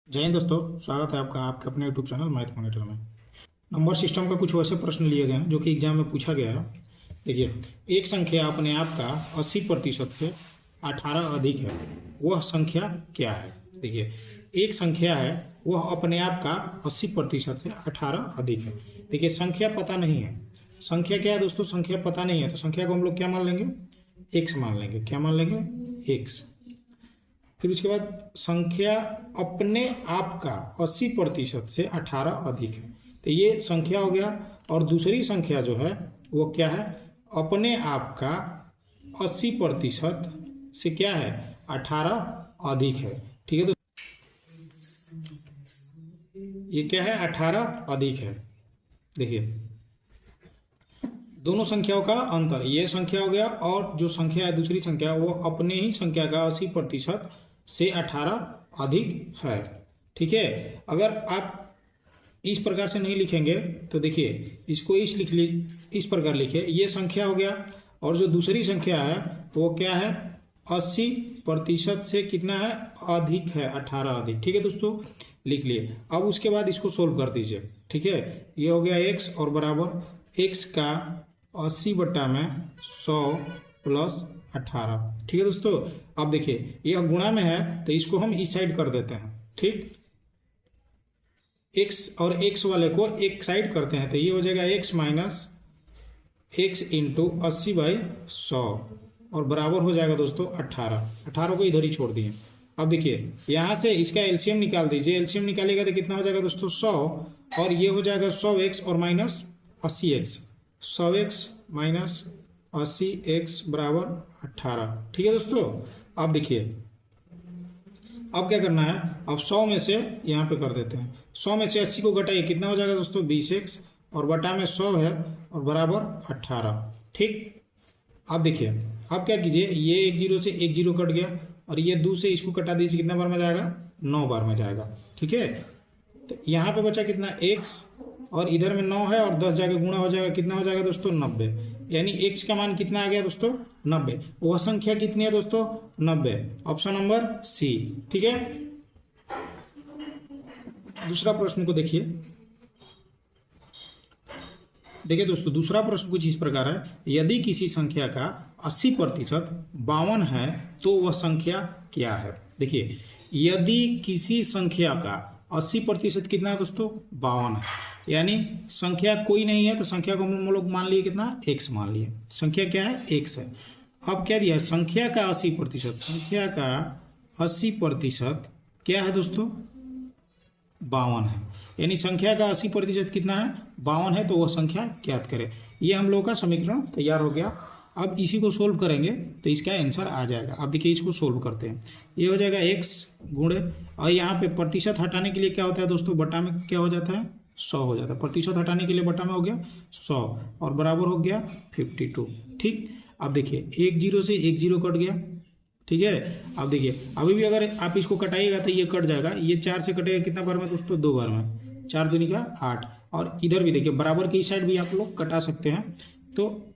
जय हिंद दोस्तों, स्वागत है आपका आपके अपने यूट्यूब चैनल मैथ मॉनिटर में। नंबर सिस्टम का कुछ वैसे प्रश्न लिए गए हैं जो कि एग्जाम में पूछा गया है। देखिए, एक संख्या अपने आप का 80% से 18 अधिक है, वह संख्या क्या है। देखिए, एक संख्या है वह अपने आप का 80% से 18 अधिक है। देखिए, संख्या पता नहीं है। संख्या क्या है दोस्तों? संख्या पता नहीं है, तो संख्या को हम लोग क्या मान लेंगे? एक्स मान लेंगे। क्या मान लेंगे? एक्स। फिर उसके बाद संख्या अपने आप का 80% से 18 अधिक है, तो ये संख्या हो गया। और दूसरी संख्या जो है वो क्या है? अपने आप का 80% से क्या है? 18 अधिक है। ठीक है, तो ये क्या है? 18 अधिक है। देखिए, दोनों संख्याओं का अंतर, ये संख्या हो गया और जो संख्या है दूसरी संख्या वो अपने ही संख्या का 80% से 18 अधिक है। ठीक है, अगर आप इस प्रकार से नहीं लिखेंगे तो देखिए, इसको इस प्रकार लिखिए, ये संख्या हो गया और जो दूसरी संख्या है वो क्या है? 80% से कितना है? अधिक है, 18 अधिक। ठीक है दोस्तों, लिख लिए। अब उसके बाद इसको सोल्व कर दीजिए। ठीक है, ये हो गया x और बराबर x का 80/100 प्लस 18। ठीक है दोस्तों, अब देखिए यह गुणा में है तो इसको हम इस साइड कर देते हैं। ठीक, x और x वाले को एक साइड करते हैं तो ये हो जाएगा x माइनस x इंटू 80/100 और बराबर हो जाएगा दोस्तों 18। 18 को इधर ही छोड़ दिए। अब देखिए, यहाँ से इसका एलसीएम निकाल दीजिए। एलसीएम निकालेगा तो कितना हो जाएगा दोस्तों? 100 और ये हो जाएगा 100x और minus 80x। 100x minus 80x बराबर 18। ठीक है दोस्तों, अब देखिए, अब क्या करना है? अब 100 में से यहाँ पे कर देते हैं। 100 में से 80 को घटाइए, कितना हो जाएगा दोस्तों? 20x और बटा में 100 है और बराबर 18। ठीक, अब देखिए, अब क्या कीजिए, ये एक जीरो से एक जीरो कट गया और ये 2 से इसको कटा दीजिए, कितना बार में जाएगा? 9 बार में जाएगा। ठीक है, तो यहाँ पे बचा कितना? x और इधर में 9 है और 10 जाके गुणा हो जाएगा, कितना हो जाएगा दोस्तों? 90। यानी x का मान कितना आ गया दोस्तों? 90। वह संख्या कितनी है दोस्तों? 90। Option number C. ठीक है, दूसरा प्रश्न को देखिए। देखिए दोस्तों, दूसरा प्रश्न कुछ इस प्रकार है, यदि किसी संख्या का 80% 52 है तो वह संख्या क्या है। देखिए, यदि किसी संख्या का 80% कितना है दोस्तों? 52 है, यानी संख्या कोई नहीं है तो संख्या को हम लोग मान लिए कितना? x मान लिए। संख्या क्या है? x है। अब क्या दिया? संख्या का 80%, संख्या का 80% क्या है दोस्तों? 52 है, यानी संख्या का 80% कितना है? 52 है, तो वह संख्या ज्ञात करें। ये हम लोगों का समीकरण तैयार हो गया। अब इसी को सोल्व करेंगे तो इसका आंसर आ जाएगा। अब देखिए, इसको सोल्व करते हैं। ये हो जाएगा x गुणे, और यहाँ पे प्रतिशत हटाने के लिए क्या होता है दोस्तों? बटा में क्या हो जाता है? 100 हो जाता है। प्रतिशत हटाने के लिए बटा में हो गया 100 और बराबर हो गया 52। ठीक, अब देखिए, एक जीरो से एक जीरो कट गया। ठीक है, अब देखिए, अभी भी अगर आप इसको कटाइएगा तो ये कट जाएगा। ये 4 से कटेगा कितना बार में दोस्तों? 2 बार में। 4 दूनी का 8। और इधर भी देखिए, बराबर की साइड भी आप लोग कटा सकते हैं। तो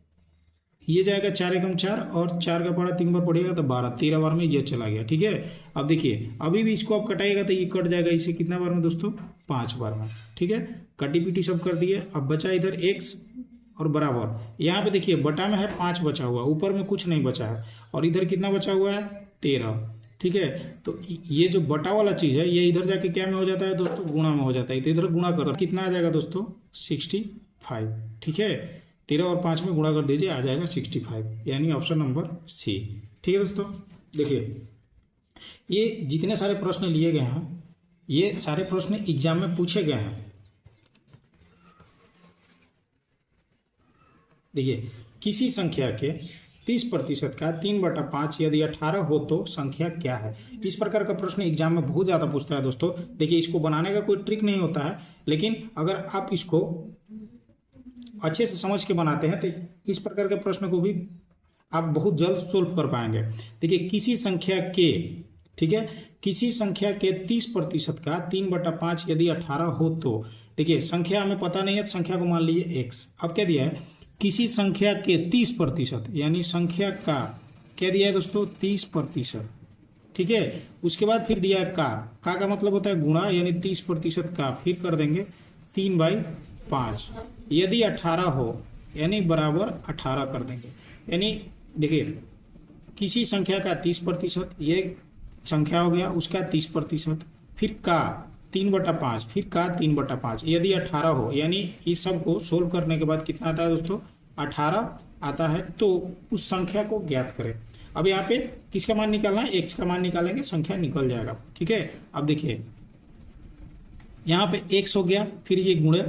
ये जाएगा 4 एकम 4 और 4 का पड़ा 3 बार पड़ेगा तो 12। 13 बार में ये चला गया। ठीक है, अब देखिए, अभी भी इसको आप कटाइएगा तो ये कट जाएगा। इसे कितना बार में दोस्तों? 5 बार में। ठीक है, कटी पीटी सब कर दिए। अब बचा इधर x और बराबर, यहाँ पे देखिए बटा में है 5 बचा हुआ, ऊपर में कुछ नहीं बचा है, और इधर कितना बचा हुआ है? 13। ठीक है, तो ये जो बटा वाला चीज़ है ये इधर जाके क्या में हो जाता है दोस्तों? गुणा में हो जाता है। तो इधर गुणा कर, कितना आ जाएगा दोस्तों? 65। ठीक है, 13 और 5 में गुणा कर दीजिए, आ जाएगा 65, यानी ऑप्शन नंबर सी। ठीक है दोस्तों, देखिए, ये जितने सारे प्रश्न लिए गए हैं ये सारे प्रश्न एग्जाम में पूछे गए हैं। देखिए, किसी संख्या के 30% का 3/5 यदि 18 हो तो संख्या क्या है। इस प्रकार का प्रश्न एग्जाम में बहुत ज़्यादा पूछता है दोस्तों। देखिए, इसको बनाने का कोई ट्रिक नहीं होता है, लेकिन अगर आप इसको अच्छे से समझ के बनाते हैं तो इस प्रकार के प्रश्न को भी आप बहुत जल्द सोल्व कर पाएंगे। देखिए, किसी संख्या के, ठीक है, किसी संख्या के 30% का 3/5 यदि 18 हो तो, देखिए संख्या हमें पता नहीं है तो संख्या को मान लीजिए x। अब क्या दिया है? किसी संख्या के 30%, यानी संख्या का क्या दिया है दोस्तों? 30%। ठीक है। उसके बाद फिर दिया है का मतलब होता है गुणा, यानी 30% का, फिर कर देंगे 3/5। यदि 18 हो यानी बराबर 18 कर देंगे। यानी देखिए किसी संख्या का 30%, ये संख्या हो गया उसका 30%, फिर का 3/5, फिर का 3/5, यदि 18 हो, यानी इस सब को सोल्व करने के बाद कितना आता है दोस्तों, 18 आता है। तो उस संख्या को ज्ञात करें। अब यहाँ पे किसका मान निकालना है, x का मान निकालेंगे, संख्या निकल जाएगा। ठीक है। अब देखिए यहाँ पे x हो गया, फिर ये गुणे,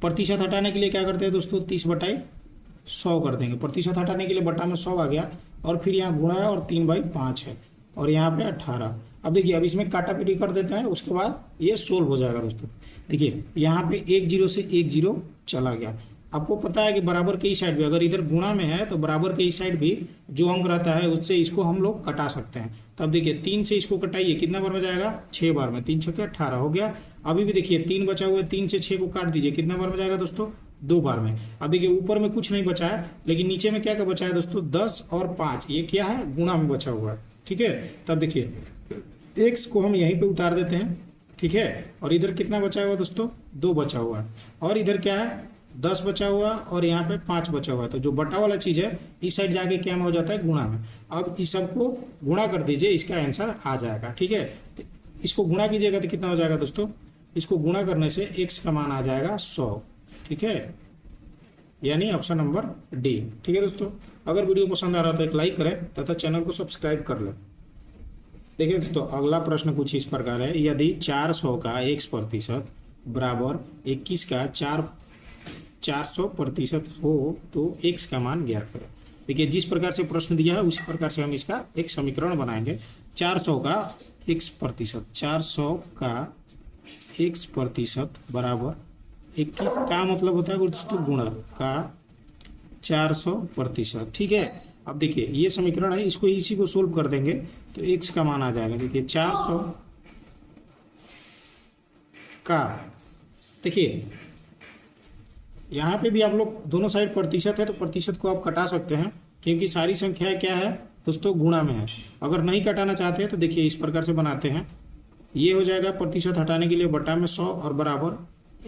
प्रतिशत हटाने के लिए क्या करते हैं दोस्तों, 30/100 कर देंगे। प्रतिशत हटाने के लिए बटा में 100 आ गया, और फिर यहाँ गुणा है और 3/5 है, और यहाँ पे 18। अब देखिए अब इसमें काटापीटी कर देते हैं, उसके बाद ये सोल्व हो जाएगा दोस्तों। देखिए यहाँ पे 1 0 से 1 0 चला गया। आपको पता है कि बराबर के ही साइड भी, अगर इधर गुणा में है तो बराबर के ही साइड भी जो अंक रहता है उससे इसको हम लोग कटा सकते हैं। तब देखिए 3 से इसको कटाइए, कितना बार में जाएगा, 6 बार में, 3 6 18 हो गया। अभी भी देखिए 3 बचा हुआ है, 3 से 6 को काट दीजिए, कितना बार में जाएगा दोस्तों, 2 बार में। अब देखिए ऊपर में कुछ नहीं बचा है, लेकिन नीचे में क्या क्या बचा है दोस्तों, 10 और 5, ये क्या है, गुणा में बचा हुआ है। ठीक है। तब देखिए x को हम यहीं पे उतार देते हैं। ठीक है। और इधर कितना बचा हुआ दोस्तों, 2 बचा हुआ है, और इधर क्या है, 10 बचा हुआ, और यहाँ पे 5 बचा हुआ है। तो जो बटा वाला चीज है इस साइड जाके क्या में हो जाता है, गुणा में। अब इस सबको गुणा कर दीजिए, इसका आंसर आ जाएगा। ठीक है। तो इसको गुणा कीजिएगा तो कितना हो जाएगा दोस्तों, इसको गुणा करने से x का मान आ जाएगा 100। ठीक है। यानी ऑप्शन नंबर डी। ठीक है दोस्तों, अगर वीडियो पसंद आ रहा है तो एक लाइक करें तथा चैनल को सब्सक्राइब कर लें। देखिए दोस्तों अगला प्रश्न कुछ इस प्रकार है, यदि 400 का x% बराबर 21 का 400% हो तो x का मान ज्ञात करें। देखिए जिस प्रकार से प्रश्न दिया है उसी प्रकार से हम इसका एक समीकरण बनाएंगे। 400 का x%, 400 का x% बराबर 21 का मतलब होता है दोस्तों गुणा का 400%। ठीक है। अब देखिए ये समीकरण है, इसको इसी को सोल्व कर देंगे तो x का मान आ जाएगा। देखिए 400 का, देखिए यहाँ पे भी आप लोग दोनों साइड प्रतिशत है तो प्रतिशत को आप कटा सकते हैं, क्योंकि सारी संख्याएं क्या है दोस्तों, गुणा में है। अगर नहीं कटाना चाहते हैं तो देखिए इस प्रकार से बनाते हैं, ये हो जाएगा प्रतिशत हटाने के लिए बटा में 100 और बराबर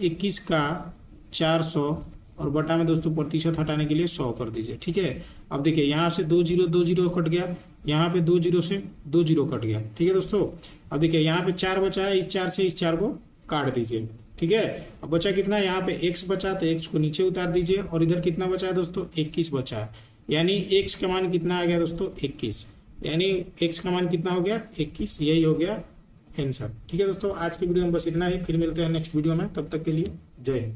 21 का 400 और बटा में दोस्तों प्रतिशत हटाने के लिए 100 कर दीजिए। ठीक है। अब देखिए यहाँ से 2 0 कट गया, यहाँ पे 2 0 से 2 0 कट गया। ठीक है दोस्तों। अब देखिए यहाँ पे 4 बचा है, इस 4 से इस 4 को काट दीजिए। ठीक है। अब बचा कितना, यहाँ पे x बचा तो x को नीचे उतार दीजिए, और इधर कितना बचा है दोस्तों, 21 बचा है। यानी x का मान कितना आ गया दोस्तों, 21। यानी x का मान कितना हो गया, 21। यही हो गया आंसर। ठीक है दोस्तों, आज की वीडियो में बस इतना ही, फिर मिलते हैं नेक्स्ट वीडियो में, तब तक के लिए जय हिंद।